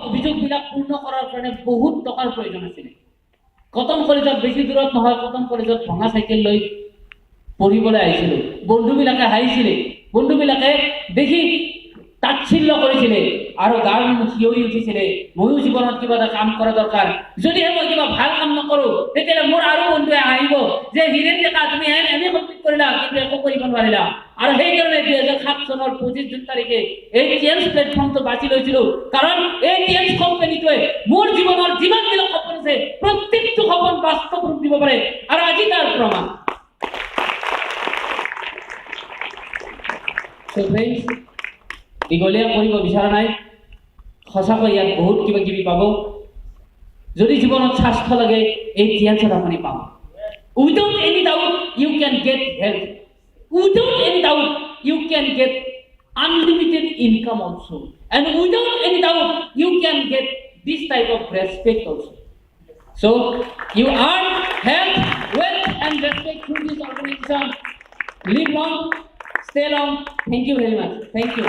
অভিযোগবিলাক পূৰ্ণ কৰাৰ কাৰণে বহুত টকাৰ প্ৰয়োজন আছিলে। কটন কলেজত বেছি দূৰত নহয়, কটন কলেজত ভঙা চাইকেল লৈ পঢ়িবলৈ আহিছিলোঁ। বন্ধুবিলাকে হাঁহিছিলে, বন্ধুবিলাকে দেখি তাচ্ছিল্য কৰিছিলে আৰু গাৰ শিয়ৰি উঠিছিলে। ময়ো জীৱনত কিবা এটা কাম কৰা দৰকাৰ, যদিহে মই কিবা ভাল কাম নকৰোঁ তেতিয়াহ'লে মোৰ আৰু বন্ধুৱে আহিব যে হীৰেন ডেকা তুমি এম এ কমপ্লিট কৰিলা কিন্তু একো কৰিব নোৱাৰিলা। আৰু সেইকাৰণে 2007 চনৰ 25 জুন তাৰিখে এই টিএনছ প্লেটফৰ্মটো বাছি লৈছিলোঁ, কাৰণ এই টিএনছ কোম্পানীটোৱে মোৰ জীৱনৰ যিমানবিলাক সপোন আছে প্ৰত্যেকটো সপোন বাস্তৱ ৰূপ দিব পাৰে, আৰু আজি তাৰ প্ৰমাণ। দীঘলীয়া কৰিব বিচৰা নাই, সঁচাকৈ ইয়াত বহুত কিবা কিবি পাব। যদি জীৱনত স্বাস্থ্য লাগে এই টিএনছত আপুনি পাব। Without any doubt you can get health, without any doubt you can get unlimited income also, and without any doubt you can get this type of respect also. So you earn health, wealth and respect through this organization. Live long, stay long. Thank you very much. Thank you.